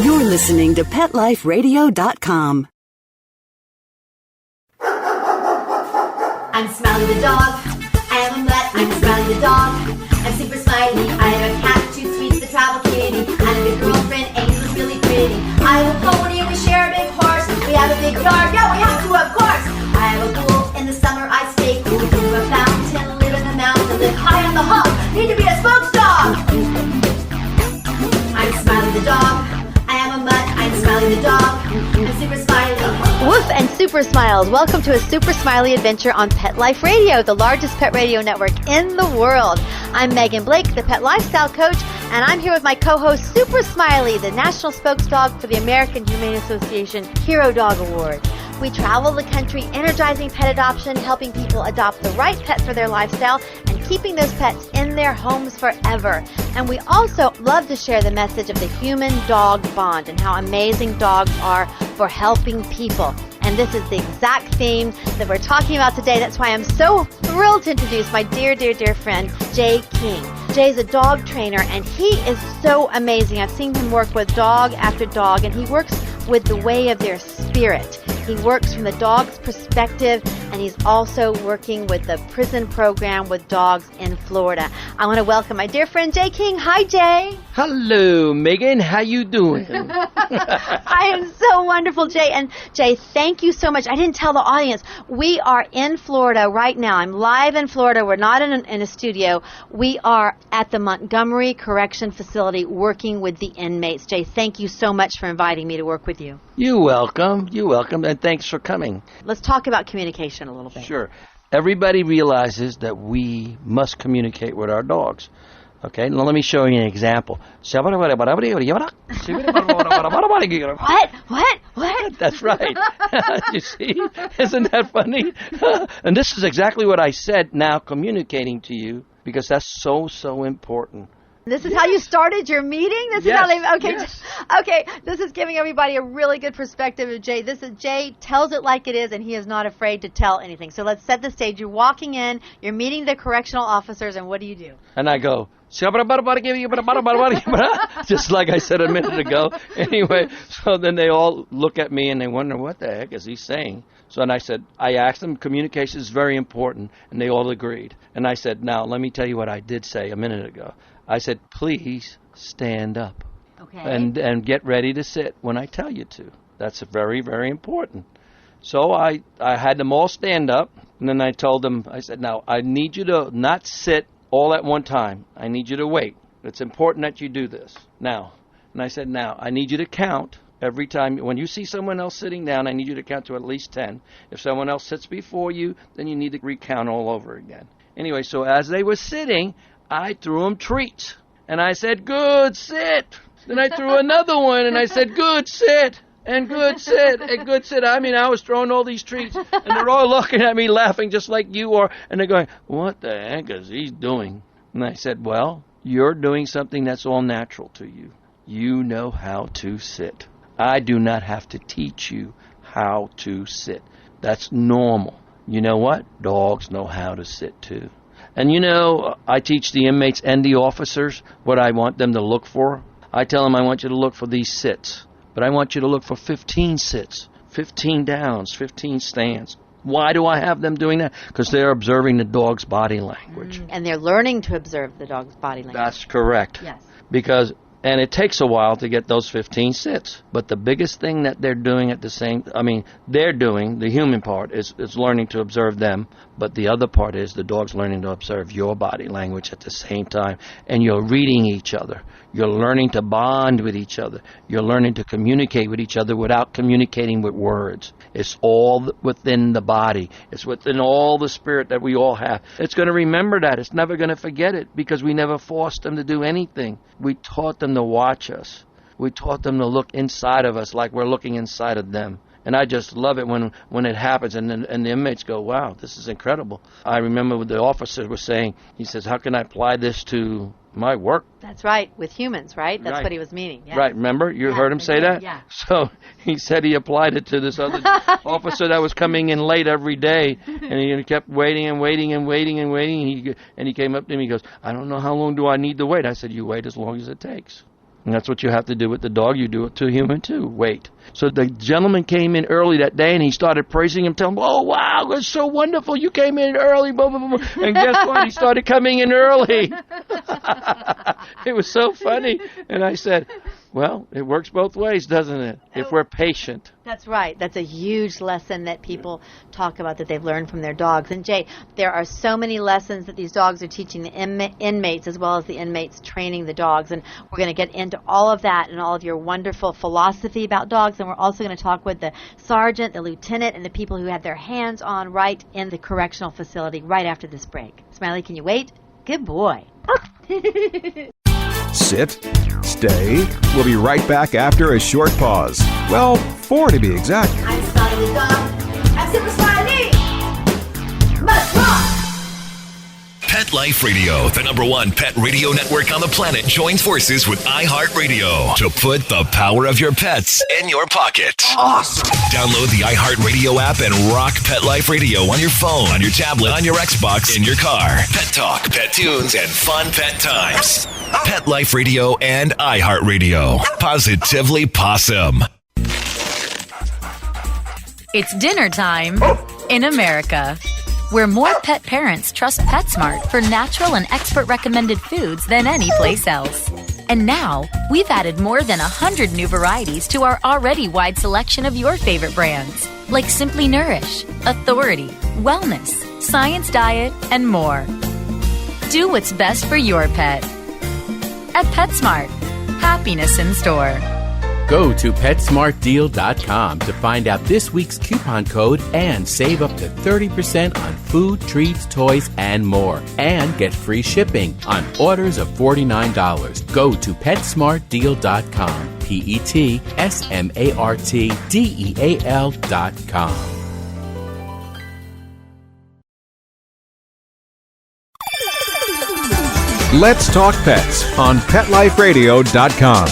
You're listening to PetLifeRadio.com. I'm Smiley the dog. I am a mutt. I'm Smiley the dog. I'm super smiley. I have a cat, 2 sweets, the travel kitty. I have a good girlfriend, Angel's really pretty. I have a pony and we share a big horse. We have a big yard. Yeah, we have to, of course. I have a pool. In the summer I stay cool. We have a fountain, live in the mountain, live high on the hog. Need to be a spokes dog. I'm Smiley the dog. I am a mutt. I'm Smiley the dog. I'm super smiley. Woof and Super Smiles. Welcome to a Super Smiley Adventure on Pet Life Radio, the largest pet radio network in the world. I'm Megan Blake, the pet lifestyle coach, and I'm here with my co-host Super Smiley, the national spokesdog for the American Humane Association Hero Dog Award. We travel the country energizing pet adoption, helping people adopt the right pet for their lifestyle, and keeping those pets in their homes forever. And we also love to share the message of the human-dog bond and how amazing dogs are for helping people. And this is the exact theme that we're talking about today. That's why I'm so thrilled to introduce my dear, dear, dear friend, Jay King. Jay's a dog trainer, and he is so amazing. I've seen him work with dog after dog, and he works with the way of their spirit. He works from the dog's perspective, and he's also working with the prison program with dogs in Florida. I want to welcome my dear friend, Jay King. Hi, Jay. Hello, Megan. How you doing? I am so wonderful, Jay. And Jay, thank you so much. I didn't tell the audience. We are in Florida right now. I'm live in Florida. We're not in a studio. We are at the Montgomery Correction Facility working with the inmates. Jay, thank you so much for inviting me to work with you. You're welcome. You're welcome, and thanks for coming. Let's talk about communication a little bit. Sure. Everybody realizes that we must communicate with our dogs. Okay, now let me show you an example. What? That's right. You see? Isn't that funny? And this is exactly what I said now communicating to you, because that's so important. This is how you started your meeting? This is how they Okay, this is giving everybody a really good perspective of Jay. Jay tells it like it is, and he is not afraid to tell anything. So let's set the stage. You're walking in, you're meeting the correctional officers, and what do you do? And I go, just like I said a minute ago. Anyway, so then they all look at me and they wonder, what the heck is he saying? So then I asked them, communication is very important, and they all agreed. And I said, now, let me tell you what I did say a minute ago. I said, please stand up. Okay. And get ready to sit when I tell you to. That's very, very important. So I had them all stand up, and then I told them, I said, now, I need you to not sit all at one time. I need you to wait. It's important that you do this. Now, and I said, now, I need you to count every time. When you see someone else sitting down, I need you to count to at least 10. If someone else sits before you, then you need to recount all over again. Anyway, so as they were sitting, I threw them treats. And I said, good, sit. Then I threw another one, and I said, good, sit. And good, sit. And good, sit. I mean, I was throwing all these treats, and they're all looking at me laughing just like you are. And they're going, what the heck is he doing? And I said, well, you're doing something that's all natural to you. You know how to sit. I do not have to teach you how to sit. That's normal. You know what? Dogs know how to sit, too. And you know, I teach the inmates and the officers what I want them to look for. I tell them I want you to look for these sits, but I want you to look for 15 sits, 15 downs, 15 stands. Why do I have them doing that? Because they're observing the dog's body language. And they're learning to observe the dog's body language. That's correct. Yes. And it takes a while to get those 15 sits. But the biggest thing that they're doing the human part is learning to observe them. But the other part is the dog's learning to observe your body language at the same time. And you're reading each other. You're learning to bond with each other. You're learning to communicate with each other without communicating with words. It's all within the body. It's within all the spirit that we all have. It's going to remember that. It's never going to forget it because we never forced them to do anything. We taught them to watch us. We taught them to look inside of us like we're looking inside of them. And I just love it when it happens and the inmates go, wow, this is incredible. I remember what the officer was saying. He says, how can I apply this to my work? That's right, with humans, right? That's right. what he was meaning. Yes. Right, remember? You heard him say that? Yeah. So he said he applied it to this other officer that was coming in late every day, and he kept waiting and waiting and waiting and waiting, and he came up to me, he goes, I don't know how long do I need to wait. I said, you wait as long as it takes. And that's what you have to do with the dog. You do it to a human too. Wait. So the gentleman came in early that day, and he started praising him, telling him, "Oh, wow, that's so wonderful. You came in early." Blah, blah, blah. And guess what? He started coming in early. It was so funny. And I said, well, it works both ways, doesn't it? If we're patient. That's right. That's a huge lesson that people talk about that they've learned from their dogs. And Jay, there are so many lessons that these dogs are teaching the inmates as well as the inmates training the dogs. And we're going to get into all of that and all of your wonderful philosophy about dogs. And we're also going to talk with the sergeant, the lieutenant, and the people who had their hands on right in the correctional facility right after this break. Smiley, can you wait? Good boy. Sit. Stay. We'll be right back after a short pause. Well, 4 to be exact. I'm Smiley the dog. I'm Super Smiley. Let's rock! Pet Life Radio, the #1 pet radio network on the planet, joins forces with iHeartRadio to put the power of your pets in your pocket. Awesome! Download the iHeartRadio app and rock Pet Life Radio on your phone, on your tablet, on your Xbox, in your car. Pet talk, pet tunes, and fun pet times. Pet Life Radio and iHeartRadio. Positively Possum. It's dinner time in America, where more pet parents trust PetSmart for natural and expert recommended foods than any place else. And now, we've added more than 100 new varieties to our already wide selection of your favorite brands, like Simply Nourish, Authority, Wellness, Science Diet, and more. Do what's best for your pet. At PetSmart, happiness in store. Go to PetSmartDeal.com to find out this week's coupon code and save up to 30% on food, treats, toys, and more. And get free shipping on orders of $49. Go to PetSmartDeal.com. PetSmartDeal.com. Let's Talk Pets on PetLifeRadio.com.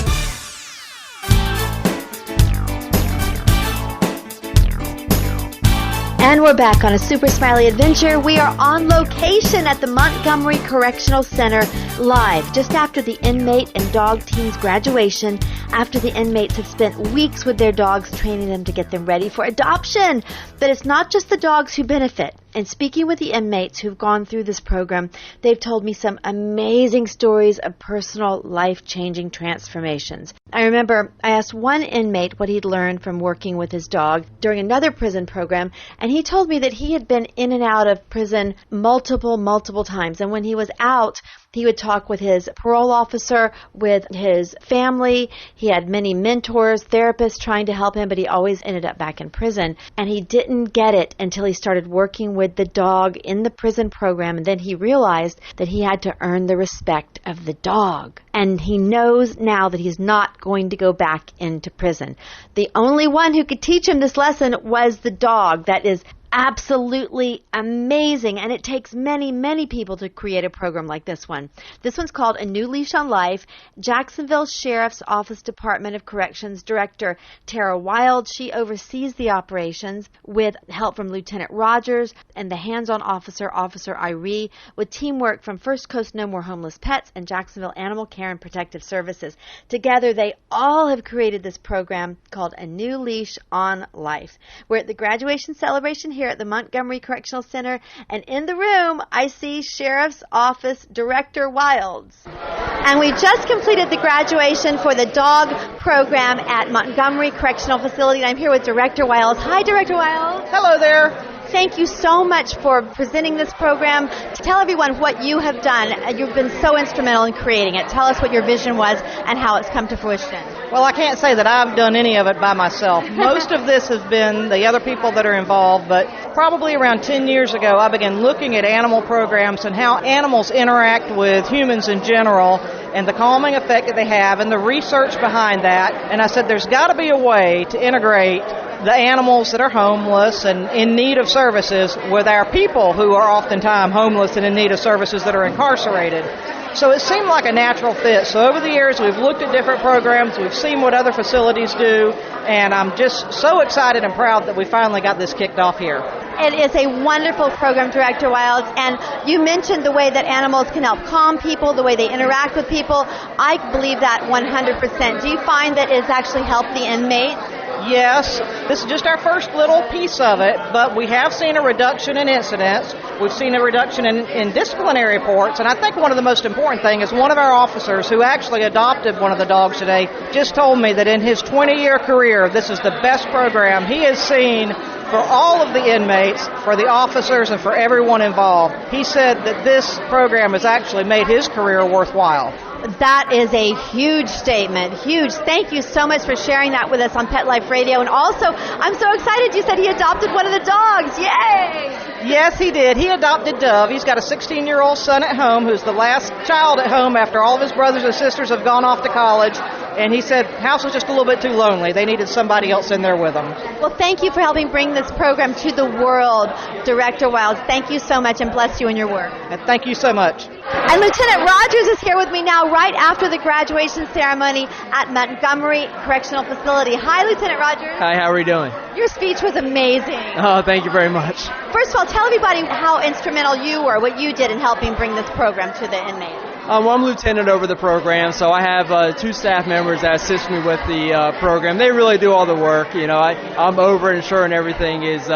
And we're back on a Super Smiley Adventure. We are on location at the Montgomery Correctional Center live just after the inmate and dog team's graduation, after the inmates have spent weeks with their dogs training them to get them ready for adoption. But it's not just the dogs who benefit. And speaking with the inmates who've gone through this program, they've told me some amazing stories of personal life-changing transformations. I remember I asked one inmate what he'd learned from working with his dog during another prison program, and he told me that he had been in and out of prison multiple times. And when he was out, he would talk with his parole officer, with his family. He had many mentors, therapists trying to help him, but he always ended up back in prison. And he didn't get it until he started working with the dog in the prison program. And then he realized that he had to earn the respect of the dog. And he knows now that he's not going to go back into prison. The only one who could teach him this lesson was the dog. That is absolutely amazing, and it takes many people to create a program like this one. This one's called A New Leash on Life. Jacksonville Sheriffs Office Department of Corrections Director Tara Wild, she oversees the operations with help from Lieutenant Rogers and the hands-on officer, Officer Irie, with teamwork from First Coast No More Homeless Pets and Jacksonville Animal Care and Protective Services. Together, they all have created this program called A New Leash on Life. We're at the graduation celebration here at the Montgomery Correctional Center, and in the room I see Sheriff's Office Director Wilds. And we just completed the graduation for the dog program at Montgomery Correctional Facility, and I'm here with Director Wilds. Hi, Director Wilds. Hello there. Thank you so much for presenting this program. Tell everyone what you have done. You've been so instrumental in creating it. Tell us what your vision was and how it's come to fruition. Well, I can't say that I've done any of it by myself. Most of this has been the other people that are involved, but probably around 10 years ago, I began looking at animal programs and how animals interact with humans in general and the calming effect that they have and the research behind that. And I said there's got to be a way to integrate the animals that are homeless and in need of services with our people who are oftentimes homeless and in need of services that are incarcerated. So it seemed like a natural fit. So over the years, we've looked at different programs, we've seen what other facilities do, and I'm just so excited and proud that we finally got this kicked off here. It is a wonderful program, Director Wilds, and you mentioned the way that animals can help calm people, the way they interact with people. I believe that 100%. Do you find that it's actually helped the inmates? Yes, this is just our first little piece of it, but we have seen a reduction in incidents. We've seen a reduction in disciplinary reports, and I think one of the most important things is one of our officers who actually adopted one of the dogs today just told me that in his 20-year career, this is the best program he has seen for all of the inmates, for the officers, and for everyone involved. He said that this program has actually made his career worthwhile. That is a huge statement, huge. Thank you so much for sharing that with us on Pet Life Radio. And also, I'm so excited you said he adopted one of the dogs. Yay! Yes, he did. He adopted Dove. He's got a 16-year-old son at home who's the last child at home after all of his brothers and sisters have gone off to college. And he said house was just a little bit too lonely. They needed somebody else in there with them. Well, thank you for helping bring this program to the world, Director Wilds. Thank you so much and bless you in your work. And thank you so much. And Lieutenant Rogers is here with me now right after the graduation ceremony at Montgomery Correctional Facility. Hi, Lieutenant Rogers. Hi, how are you doing? Your speech was amazing. Oh, thank you very much. First of all, tell everybody how instrumental you were, what you did in helping bring this program to the inmates. Well, I'm lieutenant over the program, so I have 2 staff members that assist me with the program. They really do all the work. You know, I'm over ensuring everything is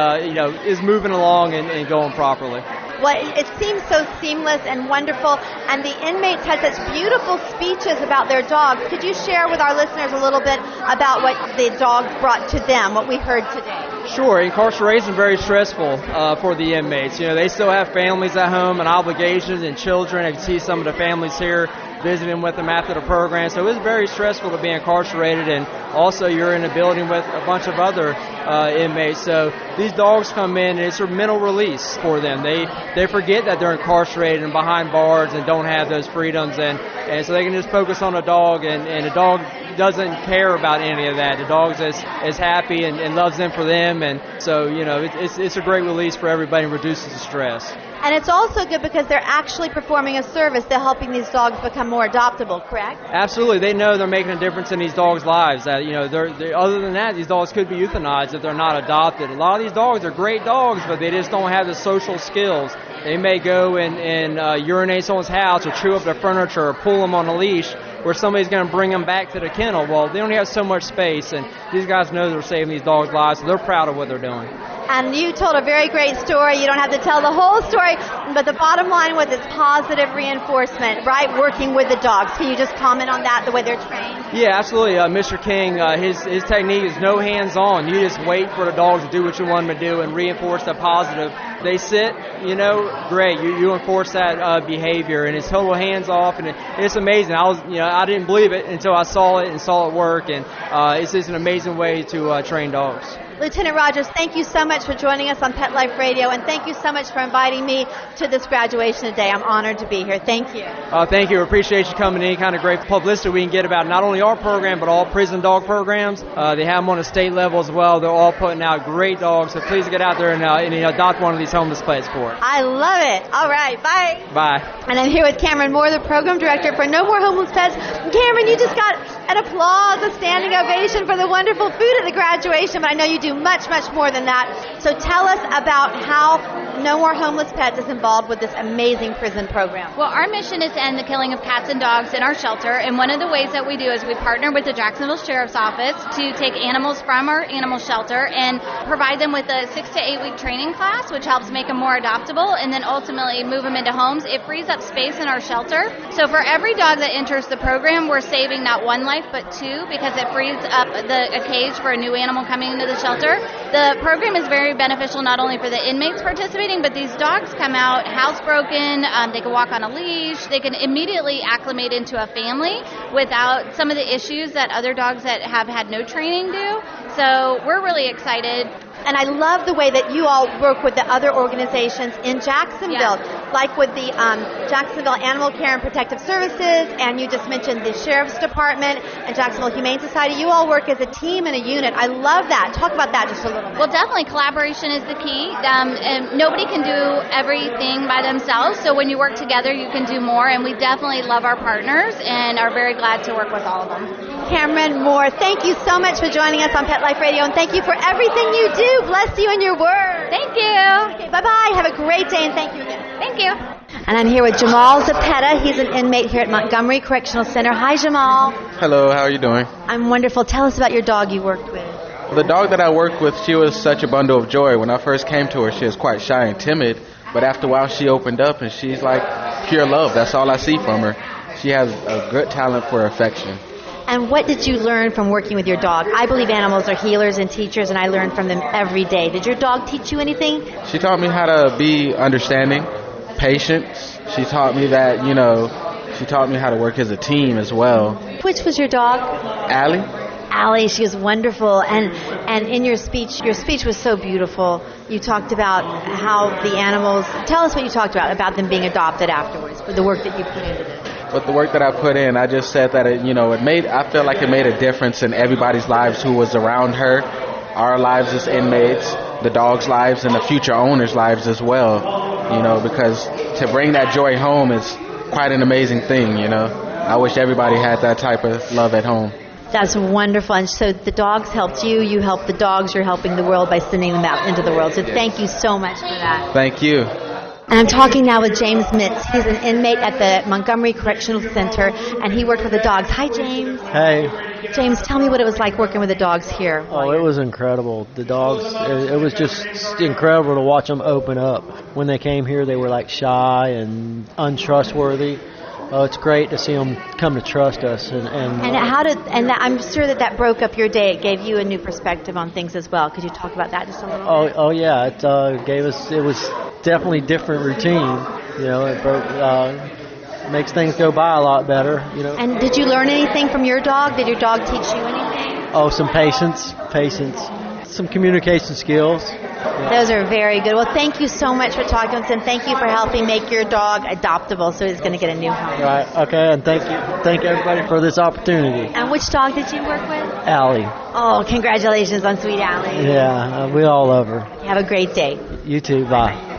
moving along and going properly. Well, it seems so seamless and wonderful, and the inmates had such beautiful speeches about their dogs. Could you share with our listeners a little bit about what the dogs brought to them, what we heard today? Sure. Incarceration is very stressful for the inmates. You know, they still have families at home and obligations and children. I can see some of the families here visiting with them after the program. So it's very stressful to be incarcerated, and also you're in a building with a bunch of other inmates. So these dogs come in and it's a mental release for them. They forget that they're incarcerated and behind bars and don't have those freedoms, and so they can just focus on the dog, and the dog doesn't care about any of that. The dog's as happy and loves them for them, and so, you know, it's a great release for everybody and reduces the stress. And it's also good because they're actually performing a service. They're helping these dogs become more adoptable, correct? Absolutely. They know they're making a difference in these dogs' lives. That, you know, other than that, these dogs could be euthanized if they're not adopted. A lot of these dogs are great dogs, but they just don't have the social skills. They may go and urinate someone's house or chew up their furniture or pull them on a leash where somebody's going to bring them back to the kennel. Well, they only have so much space, and these guys know they're saving these dogs' lives, so they're proud of what they're doing. And you told a very great story. You don't have to tell the whole story, but the bottom line was it's positive reinforcement, right? Working with the dogs. Can you just comment on that, the way they're trained? Yeah, absolutely. Mr. King, his technique is no hands-on. You just wait for the dogs to do what you want them to do and reinforce the positive. They sit, you know, great. You enforce that behavior, and it's total hands-off, and it's amazing. I didn't believe it until I saw it work, and it's just an amazing way to train dogs. Lieutenant Rogers, thank you so much for joining us on Pet Life Radio, and thank you so much for inviting me to this graduation today. I'm honored to be here. Thank you. Thank you. Appreciate you coming in. Kind of great publicity we can get about not only our program, but all prison dog programs. They have them on a state level as well. They're all putting out great dogs, so please get out there and adopt one of these homeless pets for it. I love it. All right. Bye. Bye. And I'm here with Cameron Moore, the program director for No More Homeless Pets. Cameron, you just got an applause, a standing ovation for the wonderful food at the graduation, but I know you do much, much more than that. So tell us about how No More Homeless Pets is involved with this amazing prison program. Well, our mission is to end the killing of cats and dogs in our shelter, and one of the ways that we do is we partner with the Jacksonville Sheriffs Office to take animals from our animal shelter and provide them with a 6 to 8 week training class, which helps make them more adoptable, and then ultimately move them into homes. It frees up space in our shelter. So for every dog that enters the program, we're saving not one life but 2, because it frees up a cage for a new animal coming into the shelter. The program is very beneficial not only for the inmates participating, but these dogs come out housebroken. They can walk on a leash. They can immediately acclimate into a family without some of the issues that other dogs that have had no training do. So we're really excited. And I love the way that you all work with the other organizations in Jacksonville. Yeah. like with the Jacksonville Animal Care and Protective Services, and you just mentioned the Sheriff's Department and Jacksonville Humane Society. You all work as a team and a unit. I love that. Talk about that just a little bit. Well, definitely collaboration is the key. And nobody can do everything by themselves, so when you work together, you can do more, and we definitely love our partners and are very glad to work with all of them. Cameron Moore, thank you so much for joining us on Pet Life Radio, and thank you for everything you do. Bless you in your word. Thank you. Okay, bye-bye. Have a great day, and thank you again. Thank you. And I'm here with Jamal Zapeta. He's an inmate here at Montgomery Correctional Center. Hi, Jamal. Hello, how are you doing? I'm wonderful. Tell us about your dog you worked with. The dog that I worked with, she was such a bundle of joy. When I first came to her, she was quite shy and timid, but after a while she opened up and she's like pure love. That's all I see from her. She has a good talent for affection. And what did you learn from working with your dog? I believe animals are healers and teachers, and I learn from them every day. Did your dog teach you anything? She taught me how to be understanding, patience. She taught me that, she taught me how to work as a team as well. Which was your dog? Allie. Allie, she was wonderful. And in your speech was so beautiful. You talked about how the animals, tell us what you talked about them being adopted afterwards, for the work that you put into this. But the work that I put in, I just said that I felt like it made a difference in everybody's lives who was around her, our lives as inmates, the dog's lives, and the future owners' lives as well. Because to bring that joy home is quite an amazing thing. I wish everybody had that type of love at home. That's wonderful. And so the dogs helped you, you helped the dogs, you're helping the world by sending them out into the world. So thank you so much for that. Thank you. And I'm talking now with James Mitz. He's an inmate at the Montgomery Correctional Center, and he worked with the dogs. Hi, James. Hey. James, tell me what it was like working with the dogs here. Oh, it was incredible. The dogs, it was just incredible to watch them open up. When they came here, they were like shy and untrustworthy. Oh, it's great to see them come to trust us. And I'm sure that broke up your day. It gave you a new perspective on things as well. Could you talk about that just a little bit? Oh yeah. It was definitely different routine. It makes things go by a lot better. And did you learn anything from your dog? Did your dog teach you anything? Oh, some patience, some communication skills. Those are very good. Well, thank you so much for talking to us, and thank you for helping make your dog adoptable so he's going to get a new home. Right, okay, and thank everybody for this opportunity. And which dog did you work with? Allie. Oh, congratulations on sweet Allie. Yeah, we all love her. Have a great day. You too, bye.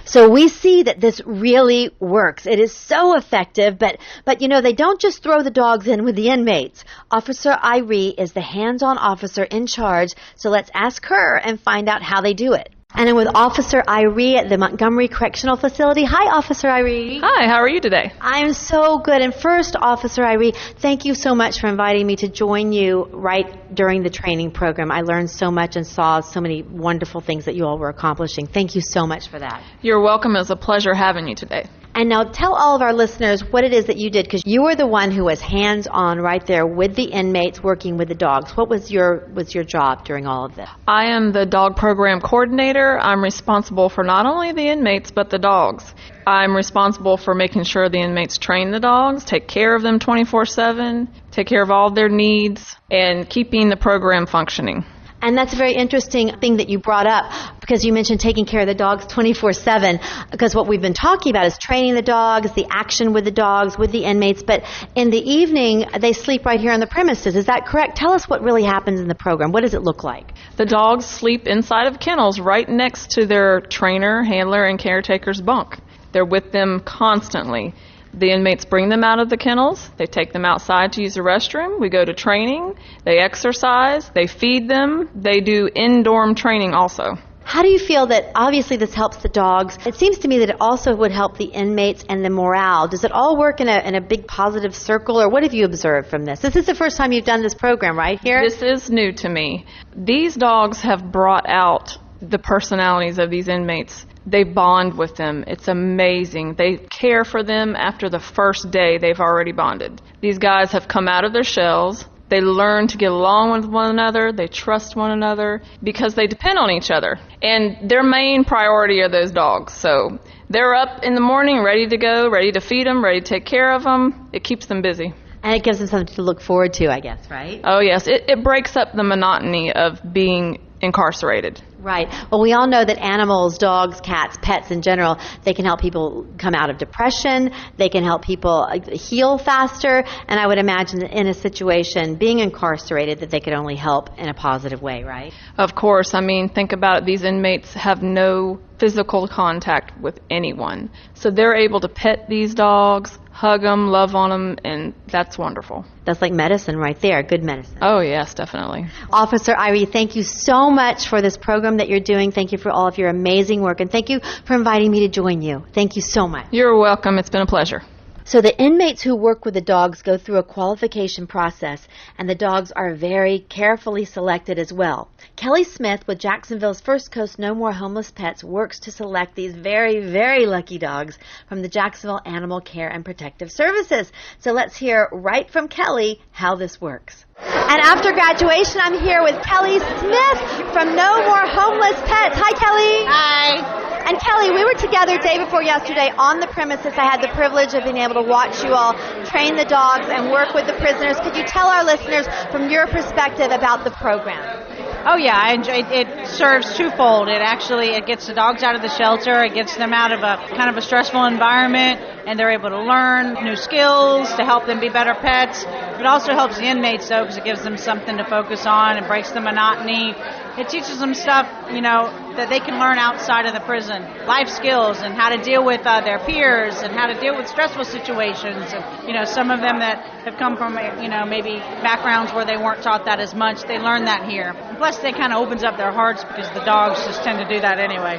So we see that this really works. It is so effective, but they don't just throw the dogs in with the inmates. Officer Irie is the hands-on officer in charge, so let's ask her and find out how they do it. And I'm with Officer Irie at the Montgomery Correctional Facility. Hi, Officer Irie. Hi, how are you today? I'm so good. And first, Officer Irie, thank you so much for inviting me to join you right during the training program. I learned so much and saw so many wonderful things that you all were accomplishing. Thank you so much for that. You're welcome. It was a pleasure having you today. And now tell all of our listeners what it is that you did, because you were the one who was hands-on right there with the inmates working with the dogs. What was your job during all of this? I am the dog program coordinator. I'm responsible for not only the inmates but the dogs. I'm responsible for making sure the inmates train the dogs, take care of them 24/7, take care of all their needs, and keeping the program functioning. And that's a very interesting thing that you brought up, because you mentioned taking care of the dogs 24/7, because what we've been talking about is training the dogs, the action with the dogs, with the inmates, but in the evening, they sleep right here on the premises. Is that correct? Tell us what really happens in the program. What does it look like? The dogs sleep inside of kennels right next to their trainer, handler, and caretaker's bunk. They're with them constantly. The inmates bring them out of the kennels. They take them outside to use the restroom. We go to training. They exercise. They feed them. They do indoor training also. How do you feel that, obviously this helps the dogs, it seems to me that it also would help the inmates and the morale. Does it all work in a big positive circle, or what have you observed from this? This is the first time you've done this program, right here? This is new to me. These dogs have brought out the personalities of these inmates. They bond with them. It's amazing. They care for them after the first day they've already bonded. These guys have come out of their shells. They learn to get along with one another. They trust one another because they depend on each other. And their main priority are those dogs. So they're up in the morning, ready to go, ready to feed them, ready to take care of them. It keeps them busy. And it gives them something to look forward to, I guess, right? Oh, yes. It breaks up the monotony of being incarcerated. Right. Well, we all know that animals, dogs, cats, pets in general, they can help people come out of depression. They can help people heal faster. And I would imagine that in a situation, being incarcerated, that they could only help in a positive way, right? Of course. I mean, think about it. These inmates have no physical contact with anyone. So they're able to pet these dogs, hug them, love on them, and that's wonderful. That's like medicine right there, good medicine. Oh, yes, definitely. Officer Irie, thank you so much for this program that you're doing. Thank you for all of your amazing work, and thank you for inviting me to join you. Thank you so much. You're welcome. It's been a pleasure. So the inmates who work with the dogs go through a qualification process, and the dogs are very carefully selected as well. Kelly Smith with Jacksonville's First Coast No More Homeless Pets works to select these very, very lucky dogs from the Jacksonville Animal Care and Protective Services. So let's hear right from Kelly how this works. And after graduation, I'm here with Kelly Smith from No More Homeless Pets. Hi, Kelly. Hi. And Kelly, we were together day before yesterday on the premises. I had the privilege of being able to watch you all train the dogs and work with the prisoners. Could you tell our listeners from your perspective about the program? Oh yeah, I enjoy it. Serves twofold. It gets the dogs out of the shelter. It gets them out of a kind of a stressful environment, and they're able to learn new skills to help them be better pets. It also helps the inmates though, because it gives them something to focus on and breaks the monotony. It teaches them stuff, that they can learn outside of the prison. Life skills and how to deal with their peers and how to deal with stressful situations. And, some of them that have come from, maybe backgrounds where they weren't taught that as much, they learn that here. Plus, they kind of opens up their hearts because the dogs just tend to do that anyway.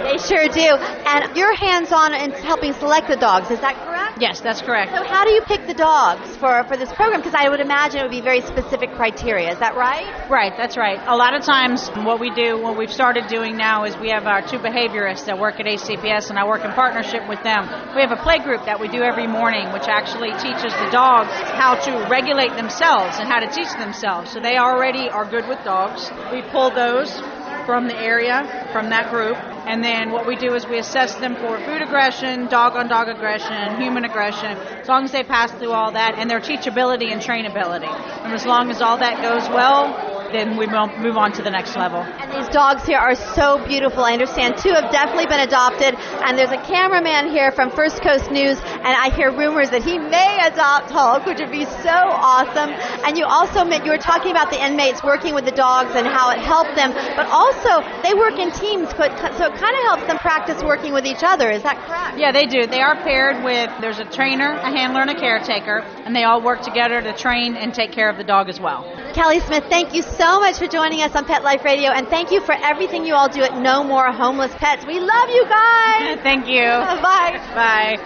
They sure do. And you're hands-on in helping select the dogs, is that correct? Yes, that's correct. So how do you pick the dogs for this program? Because I would imagine it would be very specific criteria. Is that right? Right, that's right. A lot of times what we've started doing now is we have our 2 behaviorists that work at ACPS, and I work in partnership with them. We have a play group that we do every morning, which actually teaches the dogs how to regulate themselves and how to teach themselves. So they already are good with dogs. We pull those from the area, from that group, and then what we do is we assess them for food aggression, dog-on-dog aggression, human aggression, as long as they pass through all that, and their teachability and trainability. And as long as all that goes well, then we move on to the next level. And these dogs here are so beautiful. I understand 2 have definitely been adopted, and there's a cameraman here from First Coast News, and I hear rumors that he may adopt Hulk, which would be so awesome. And you were talking about the inmates working with the dogs and how it helped them, but also they work in teams, so it kind of helps them practice working with each other. Is that correct? Yeah, they do. They are paired with, there's a trainer, a handler, and a caretaker, and they all work together to train and take care of the dog as well. Kelly Smith, thank you so much for joining us on Pet Life Radio, and thank you for everything you all do at No More Homeless Pets. We love you guys. Thank you. Bye. Bye.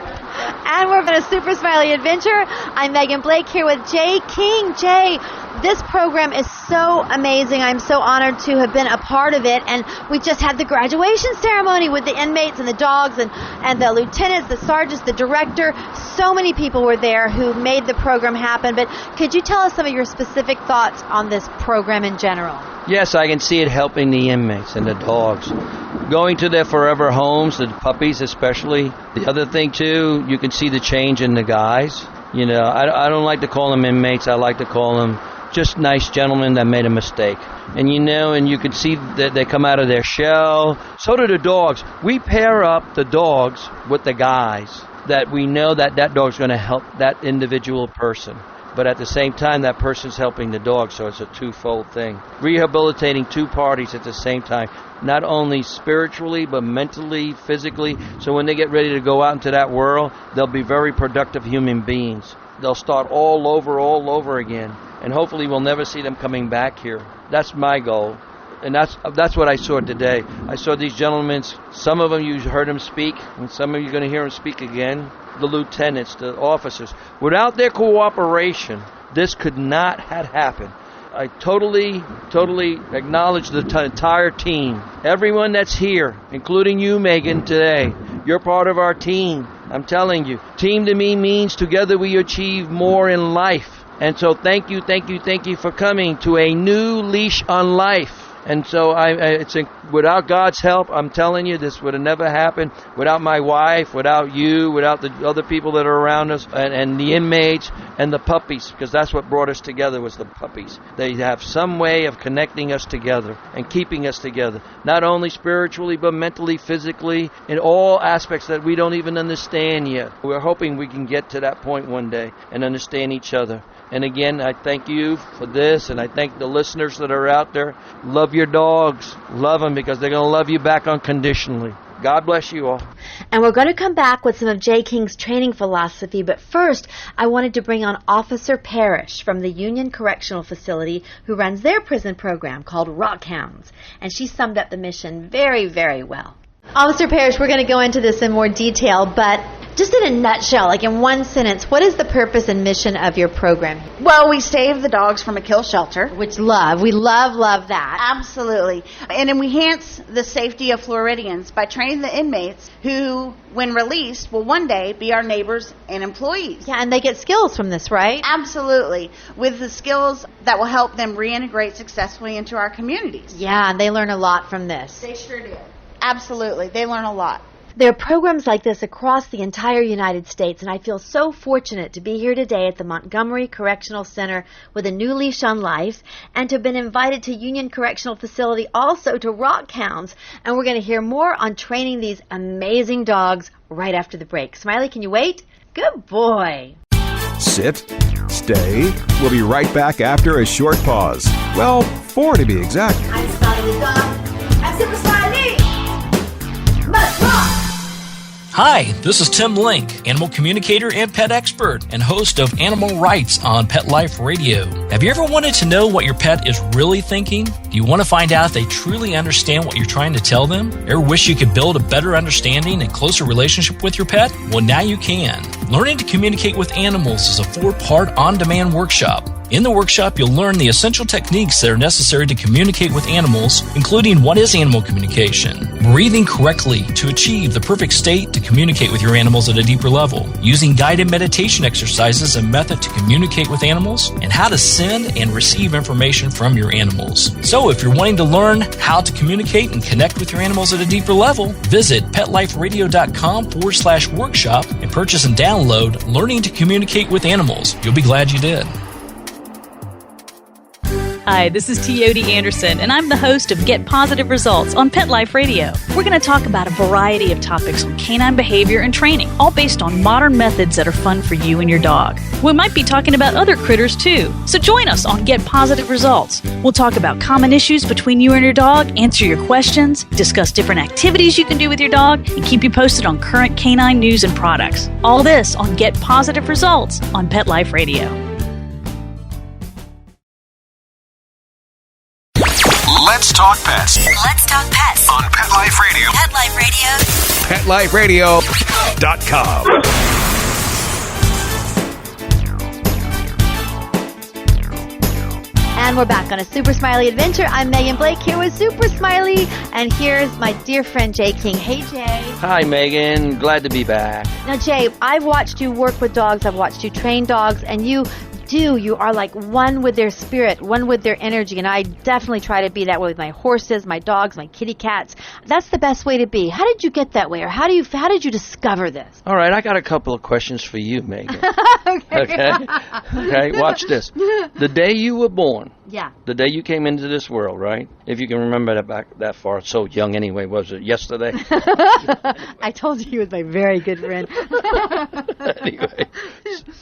And we're on a Super Smiley Adventure. I'm Megan Blake here with Jay King. Jay, this program is so amazing. I'm so honored to have been a part of it. And we just had the graduation ceremony with the inmates and the dogs and the lieutenants, the sergeants, the director. So many people were there who made the program happen. But could you tell us some of your specific thoughts on this program in general? Yes, I can see it helping the inmates and the dogs. Going to their forever homes, the puppies especially. The other thing, too, you can see the change in the guys. I don't like to call them inmates. I like to call them just nice gentlemen that made a mistake. And you can see that they come out of their shell. So do the dogs. We pair up the dogs with the guys that we know that dog's going to help that individual person. But at the same time, that person's helping the dog, so it's a twofold thing. Rehabilitating 2 parties at the same time, not only spiritually, but mentally, physically. So when they get ready to go out into that world, they'll be very productive human beings. They'll start all over again. And hopefully we'll never see them coming back here. That's my goal. And that's what I saw today. I saw these gentlemen, some of them you heard them speak, and some of you are going to hear them speak again. The lieutenants, the officers. Without their cooperation, this could not have happened. I totally acknowledge the entire team. Everyone that's here, including you, Megan, today. You're part of our team. I'm telling you. Team to me means together we achieve more in life. And so thank you for coming to a new Leash on Life. And so without God's help, I'm telling you, this would have never happened. Without my wife, without you, without the other people that are around us, and the inmates and the puppies, because that's what brought us together was the puppies. They have some way of connecting us together and keeping us together, not only spiritually, but mentally, physically, in all aspects that we don't even understand yet. We're hoping we can get to that point one day and understand each other. And again, I thank you for this, and I thank the listeners that are out there. Love your dogs. Love them, because they're going to love you back unconditionally. God bless you all. And we're going to come back with some of Jay King's training philosophy, but first, I wanted to bring on Officer Parrish from the Union Correctional Facility, who runs their prison program called Rockhounds. And she summed up the mission very, very well. Officer Parrish, we're going to go into this in more detail, but just in a nutshell, like in one sentence, what is the purpose and mission of your program? Well, we save the dogs from a kill shelter. Which we love that. Absolutely. And then we enhance the safety of Floridians by training the inmates who, when released, will one day be our neighbors and employees. Yeah, and they get skills from this, right? Absolutely. With the skills that will help them reintegrate successfully into our communities. Yeah, and they learn a lot from this. They sure do. Absolutely. They learn a lot. There are programs like this across the entire United States, and I feel so fortunate to be here today at the Montgomery Correctional Center with a new Leash on Life, and to have been invited to Union Correctional Facility also to Rockhounds. And we're going to hear more on training these amazing dogs right after the break. Smiley, can you wait? Good boy. Sit, stay. We'll be right back after a short pause. Well, 4 to be exact. I'm Smiley the dog. I'm Super Smiley. Let's rock! Hi, this is Tim Link, animal communicator and pet expert and host of Animal Rights on Pet Life Radio. Have you ever wanted to know what your pet is really thinking? Do you want to find out if they truly understand what you're trying to tell them? Ever wish you could build a better understanding and closer relationship with your pet? Well, now you can. Learning to communicate with animals is a 4-part on-demand workshop. In the workshop, you'll learn the essential techniques that are necessary to communicate with animals, including what is animal communication, breathing correctly to achieve the perfect state to communicate with your animals at a deeper level, using guided meditation exercises and method to communicate with animals, and how to send and receive information from your animals. So if you're wanting to learn how to communicate and connect with your animals at a deeper level, visit PetLifeRadio.com/workshop and purchase and download Learning to Communicate with Animals. You'll be glad you did. Hi, this is Teody Anderson, and I'm the host of Get Positive Results on Pet Life Radio. We're going to talk about a variety of topics on canine behavior and training, all based on modern methods that are fun for you and your dog. We might be talking about other critters too, so join us on Get Positive Results. We'll talk about common issues between you and your dog, answer your questions, discuss different activities you can do with your dog, and keep you posted on current canine news and products. All this on Get Positive Results on Pet Life Radio. Let's talk pets. Let's talk pets On Pet Life Radio. Pet Life Radio. PetLifeRadio.com. And we're back on a Super Smiley Adventure. I'm Megan Blake here with Super Smiley, and here's my dear friend Jay King. Hey, Jay. Hi, Megan. Glad to be back. Now, Jay, I've watched you work with dogs. I've watched you train dogs, and you are like one with their spirit, one with their energy, and I definitely try to be that way with my horses, my dogs, my kitty cats. That's the best way to be. How did you get that way, or how did you discover this? All right, I got a couple of questions for you, Megan. Okay, watch this. The day you were born, the day you came into this world, right? If you can remember that back that far, so young anyway, was it yesterday? I told you he was my very good friend. Anyway,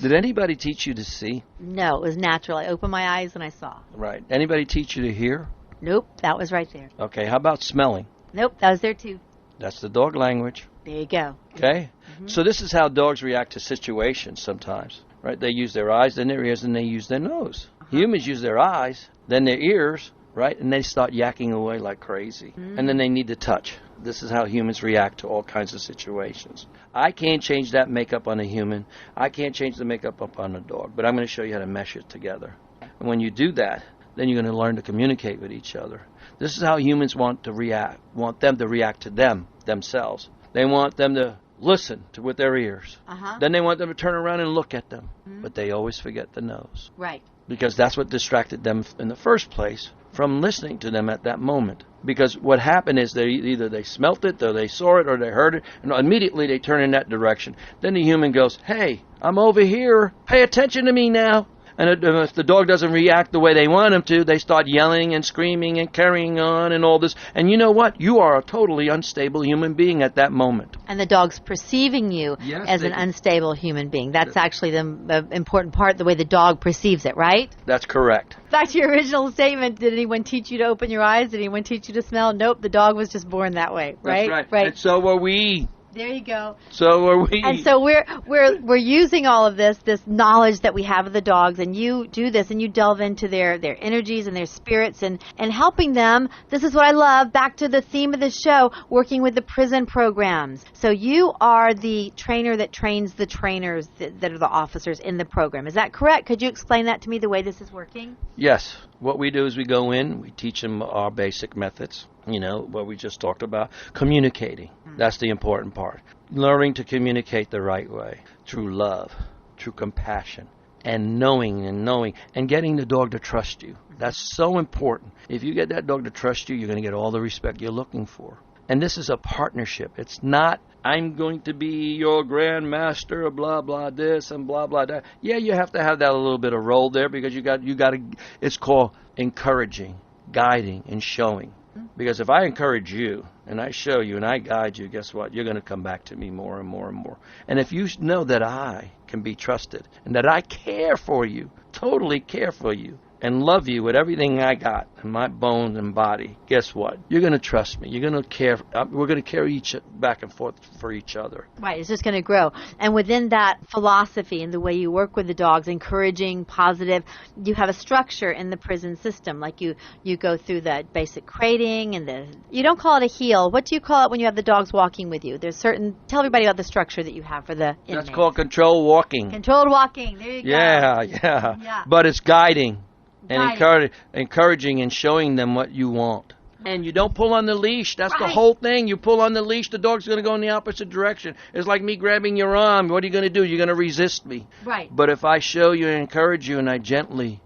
did anybody teach you to see? No, it was natural. I opened my eyes and I saw. Right. Anybody teach you to hear? Nope, that was right there. Okay, how about smelling? Nope, that was there too. That's the dog language. There you go. Okay? Mm-hmm. So this is how dogs react to situations sometimes, right? They use their eyes, then their ears, and they use their nose. Humans use their eyes, then their ears, right? And they start yakking away like crazy. And then they need to touch. This is how humans react to all kinds of situations. I can't change that makeup on a human. I can't change the makeup up on a dog. But I'm going to show you how to mesh it together. And when you do that, then you're going to learn to communicate with each other. This is how humans want them to react to themselves. They want them to listen with their ears. Then they want them to turn around and look at them. But they always forget the nose. Right. Because that's what distracted them in the first place from listening to them at that moment. Because what happened is either they smelt it, or they saw it, or they heard it, and immediately they turn in that direction. Then the human goes, hey, I'm over here. Pay attention to me now. And if the dog doesn't react the way they want him to, they start yelling and screaming and carrying on and all this. And you know what? You are a totally unstable human being at that moment. And the dog's perceiving you as an unstable human being. That's actually the important part, the way the dog perceives it, right? That's correct. Back to your original statement, did anyone teach you to open your eyes? Did anyone teach you to smell? Nope, the dog was just born that way, right? That's right. And so are we. There you go. So are we. And so we're using all of this knowledge that we have of the dogs, and you do this and you delve into their energies and their spirits and helping them. This is what I love. Back to the theme of the show, working with the prison programs. So you are the trainer that trains the trainers that are the officers in the program. Is that correct? Could you explain that to me, the way this is working? Yes. What we do is we go in, we teach them our basic methods, what we just talked about, communicating. That's the important part. Learning to communicate the right way, through love, through compassion, and knowing and getting the dog to trust you. That's so important. If you get that dog to trust you, you're going to get all the respect you're looking for. And this is a partnership. It's not, I'm going to be your grandmaster, blah, blah, this and blah, blah, that. Yeah, you have to have that a little bit of role there because you got to, it's called encouraging, guiding, and showing. Because if I encourage you and I show you and I guide you, guess what? You're going to come back to me more and more and more. And if you know that I can be trusted and that I care for you, totally care for you, and love you with everything I got in my bones and body, guess what? You're going to trust me. You're going to care. We're going to carry each back and forth for each other. Right. It's just going to grow. And within that philosophy and the way you work with the dogs, encouraging, positive, you have a structure in the prison system. Like you go through the basic crating and you don't call it a heel. What do you call it when you have the dogs walking with you? Tell everybody about the structure that you have for the inmates. That's called controlled walking. Controlled walking. There you go. Yeah. But it's guiding. And encouraging and showing them what you want. And you don't pull on the leash. That's the whole thing. You pull on the leash, the dog's going to go in the opposite direction. It's like me grabbing your arm. What are you going to do? You're going to resist me. Right. But if I show you and encourage you and I gently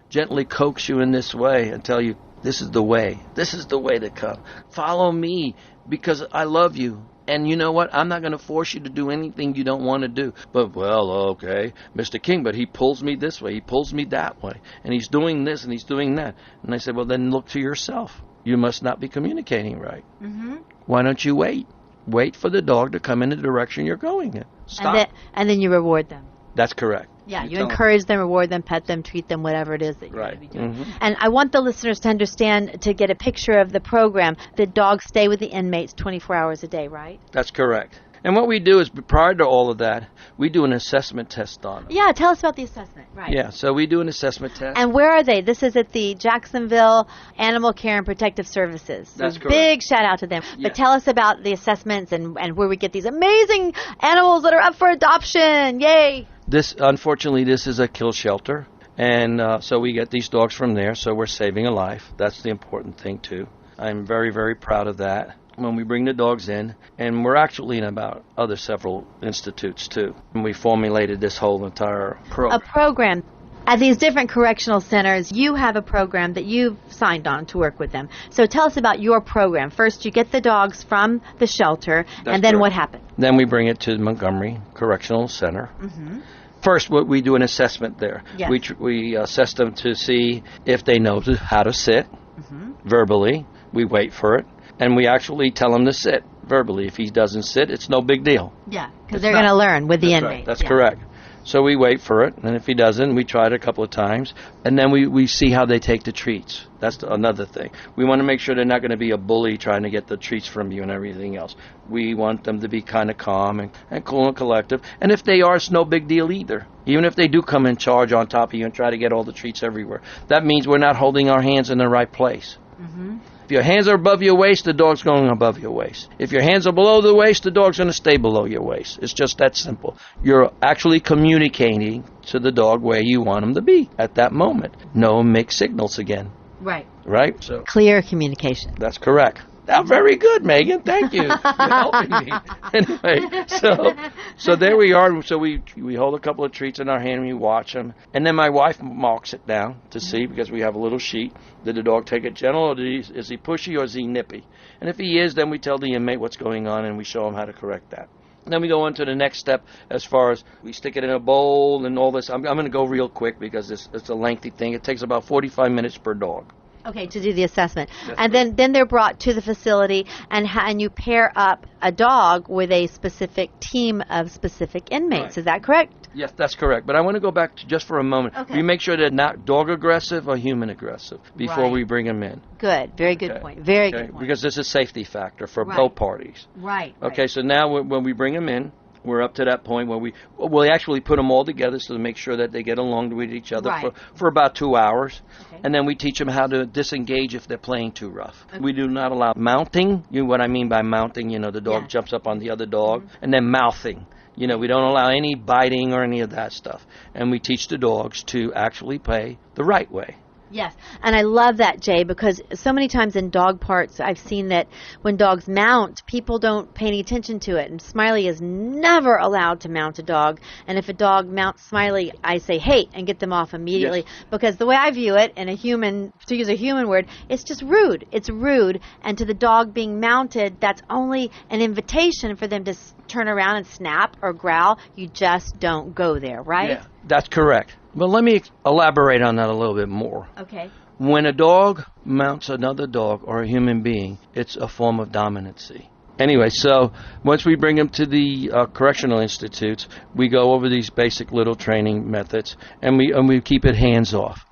coax you in this way and tell you, this is the way. This is the way to come. Follow me because I love you. And you know what? I'm not going to force you to do anything you don't want to do. But, okay, Mr. King, but he pulls me this way. He pulls me that way. And he's doing this and he's doing that. And I said, well, then look to yourself. You must not be communicating right. Mm-hmm. Why don't you wait? Wait for the dog to come in the direction you're going in. Stop. And then you reward them. That's correct. Yeah, you encourage them, reward them, pet them, treat them, whatever it is that you're going to be doing. Mm-hmm. And I want the listeners to understand, to get a picture of the program, the dogs stay with the inmates 24 hours a day, right? That's correct. And what we do is, prior to all of that, we do an assessment test on them. Yeah, tell us about the assessment. Right. Yeah, so we do an assessment test. And where are they? This is at the Jacksonville Animal Care and Protective Services. That's correct. Big shout out to them. Yes. But tell us about the assessments and where we get these amazing animals that are up for adoption. Yay! Unfortunately, this is a kill shelter. And so we get these dogs from there, so we're saving a life. That's the important thing, too. I'm very, very proud of that. When we bring the dogs in, and we're actually in about several institutes, too. And we formulated this whole entire program. A program. At these different correctional centers, you have a program that you've signed on to work with them. So tell us about your program. First, you get the dogs from the shelter, and then what happened? Then we bring it to Montgomery Correctional Center. Mm-hmm. First, we do an assessment there. Yes. We assess them to see if they know how to sit verbally. We wait for it. And we actually tell him to sit verbally. If he doesn't sit, it's no big deal. Yeah, because they're going to learn with the inmates. Right. That's correct. So we wait for it, and if he doesn't, we try it a couple of times, and then we see how they take the treats. That's another thing. We want to make sure they're not going to be a bully trying to get the treats from you and everything else. We want them to be kind of calm and cool and collective. And if they are, it's no big deal either. Even if they do come in charge on top of you and try to get all the treats everywhere. That means we're not holding our hands in the right place. Mm-hmm. If your hands are above your waist, the dog's going above your waist. If your hands are below the waist, the dog's going to stay below your waist. It's just that simple. You're actually communicating to the dog where you want him to be at that moment. No mixed signals again. Right. Right? So clear communication. That's correct. Now, very good, Megan. Thank you for helping me. Anyway, so there we are. So we hold a couple of treats in our hand and we watch them. And then my wife marks it down to see, because we have a little sheet. Did the dog take it gentle, or is he pushy, or is he nippy? And if he is, then we tell the inmate what's going on and we show him how to correct that. Then we go on to the next step as far as we stick it in a bowl and all this. I'm going to go real quick because it's a lengthy thing. It takes about 45 minutes per dog. Okay, to do the assessment. And then they're brought to the facility, and you pair up a dog with a specific team of specific inmates. Right. Is that correct? Yes, that's correct. But I want to go back to just for a moment. Okay. We make sure they're not dog aggressive or human aggressive before Right. we bring them in. Good. Very good point. Very good point. Because this is a safety factor for Right. both parties. Right. Okay, so now when we bring them in, we're up to that point where we actually put them all together so to make sure that they get along with each other Right. for about 2 hours. Okay. And then we teach them how to disengage if they're playing too rough. Okay. We do not allow mounting. You know what I mean by mounting? You know, the dog jumps up on the other dog. Mm-hmm. And then mouthing. You know, we don't allow any biting or any of that stuff. And we teach the dogs to actually play the right way. Yes, and I love that, Jay, because so many times in dog parks I've seen that when dogs mount, people don't pay any attention to it. And Smiley is never allowed to mount a dog. And if a dog mounts Smiley, I say, hey, and get them off immediately. Yes. Because the way I view it, in a human, to use a human word, it's just rude. It's rude. And to the dog being mounted, that's only an invitation for them to turn around and snap or growl. You just don't go there, right? Yeah, that's correct. Well, let me elaborate on that a little bit more. Okay. When a dog mounts another dog or a human being, it's a form of dominancy. Anyway, so once we bring them to the correctional institutes, we go over these basic little training methods, and we keep it hands off.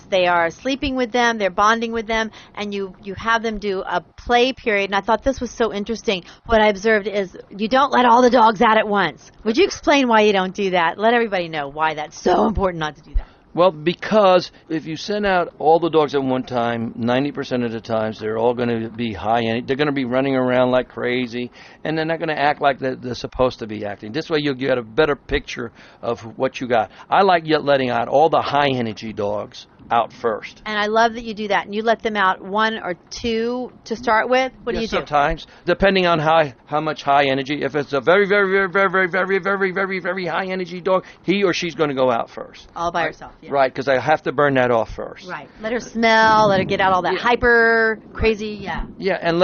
They are sleeping with them, they're bonding with them, and you have them do a play period. And I thought this was so interesting. What I observed is you don't let all the dogs out at once. Would you explain why you don't do that? Let everybody know why that's so important not to do that. Well, because if you send out all the dogs at one time, 90% of the times they're all going to be high energy. They're going to be running around like crazy, and they're not going to act like they're supposed to be acting. This way you get a better picture of what you got. I like letting out all the high energy dogs out first. And I love that you do that. And you let them out 1 or 2 to start with? What do you do? Sometimes, depending on how much high energy. If it's a very, very, very, very, very, very, very, very, very high energy dog, he or she's going to go out first. All by herself. Yeah. Right, because I have to burn that off first. Right. Let her smell, let her get out all that hyper, crazy, Yeah, and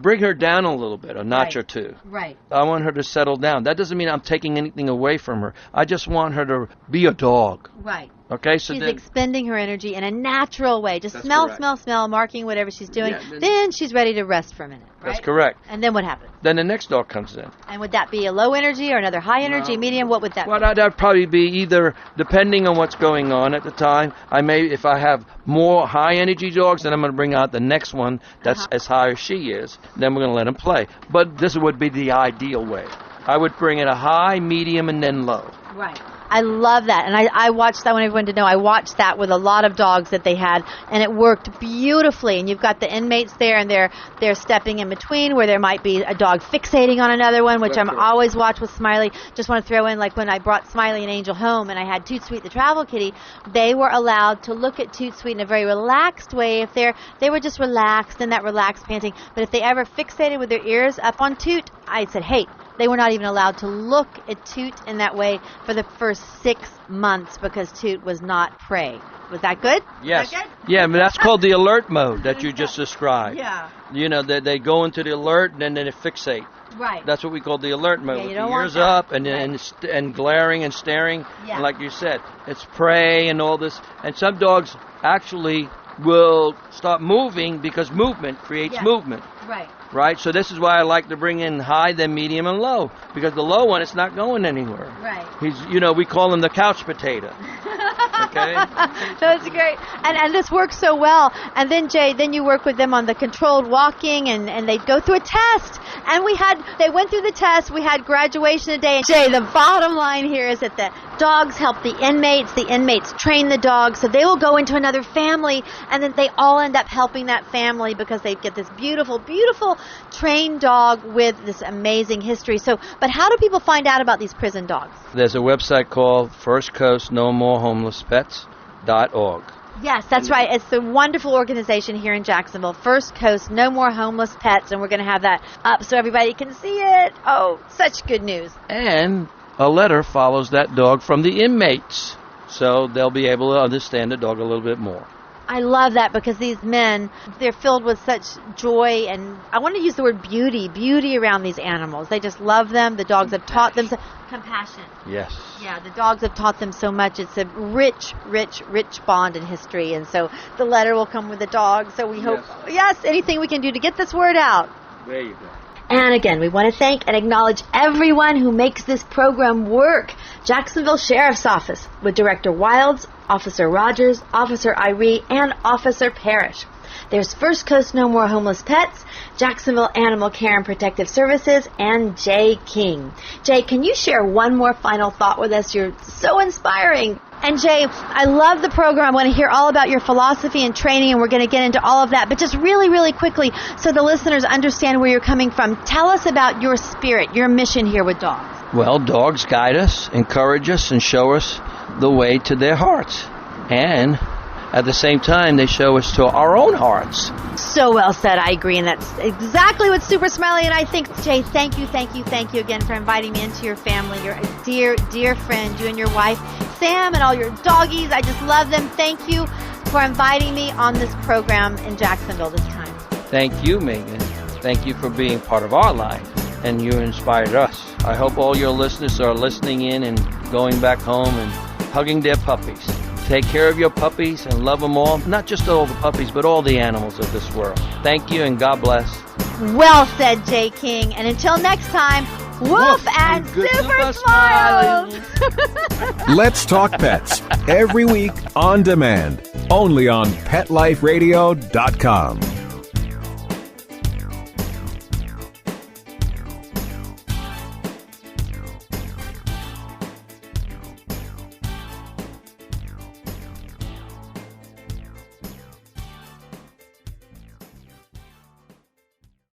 bring her down a little bit, a notch or two. Right. I want her to settle down. That doesn't mean I'm taking anything away from her. I just want her to be a dog. Right. Okay, so she's then, expending her energy in a natural way. Just That's smell, correct. smell, marking whatever she's doing. Yeah, then she's ready to rest for a minute. Right? That's correct. And then what happens? Then the next dog comes in. And would that be a low energy or another high energy, medium? What would that be? Well, that'd probably be either, depending on what's going on at the time. If I have more high energy dogs, then I'm going to bring out the next one that's as high as she is. Then we're going to let them play. But this would be the ideal way. I would bring it a high, medium, and then low. Right. I love that. And I watched that. I want everyone to know I watched that with a lot of dogs that they had, and it worked beautifully. And you've got the inmates there, and they're stepping in between where there might be a dog fixating on another one, which I'm always watch with Smiley. Just want to throw in, like when I brought Smiley and Angel home and I had Toot Sweet the travel kitty, they were allowed to look at Toot Sweet in a very relaxed way. If they were just relaxed in that relaxed panting, but if they ever fixated with their ears up on Toot, I said, hey, they were not even allowed to look at Toot in that way for the first 6 months because Toot was not prey. Was that good? Yes. Was that good? Yeah, but that's called the alert mode that you just described. Yeah. You know, they go into the alert and then they fixate. Right. That's what we call the alert mode. Yeah, you with don't the want ears that. up and glaring and staring. Yeah. And like you said, it's prey and all this. And some dogs actually will start moving because movement creates movement. Right. Right? So this is why I like to bring in high, then medium, and low. Because the low one, it's not going anywhere. Right. We call him the couch potato. Okay? That's great. And this works so well. And then, Jay, you work with them on the controlled walking, and they go through a test. And they went through the test. We had graduation today. And Jay, the bottom line here is that the dogs help the inmates train the dogs, so they will go into another family, and then they all end up helping that family because they get this beautiful, beautiful trained dog with this amazing history. But how do people find out about these prison dogs? There's a website called firstcoastnomorehomelesspets.org. Yes, that's right. It's a wonderful organization here in Jacksonville. First Coast, No More Homeless Pets, and we're going to have that up so everybody can see it. Oh, such good news. And a letter follows that dog from the inmates, so they'll be able to understand the dog a little bit more. I love that because these men, they're filled with such joy, and I want to use the word beauty around these animals. They just love them. The dogs have taught them compassion. Yes. Yeah, the dogs have taught them so much. It's a rich bond in history, and so the letter will come with the dog. So we hope, anything we can do to get this word out. There you go. And again, we want to thank and acknowledge everyone who makes this program work. Jacksonville Sheriff's Office with Director Wilds, Officer Rogers, Officer Iree, and Officer Parrish. There's First Coast No More Homeless Pets, Jacksonville Animal Care and Protective Services, and Jay King. Jay, can you share one more final thought with us? You're so inspiring. And Jay, I love the program. I want to hear all about your philosophy and training, and we're going to get into all of that. But just really quickly, so the listeners understand where you're coming from, tell us about your spirit, your mission here with dogs. Well, dogs guide us, encourage us, and show us the way to their hearts. And at the same time, they show us to our own hearts. So well said. I agree, and that's exactly what Super Smiley and I think. Jay, thank you again for inviting me into your family. You're a dear friend, you and your wife, Sam, and all your doggies. I just love them. Thank you for inviting me on this program in Jacksonville this time. Thank you, Megan. Thank you for being part of our life, and you inspired us. I hope all your listeners are listening in and going back home and hugging their puppies. Take care of your puppies and love them all. Not just all the puppies, but all the animals of this world. Thank you and God bless. Well said, Jay King. And until next time, woof and super smiles. Let's Talk Pets every week on demand, only on PetLifeRadio.com.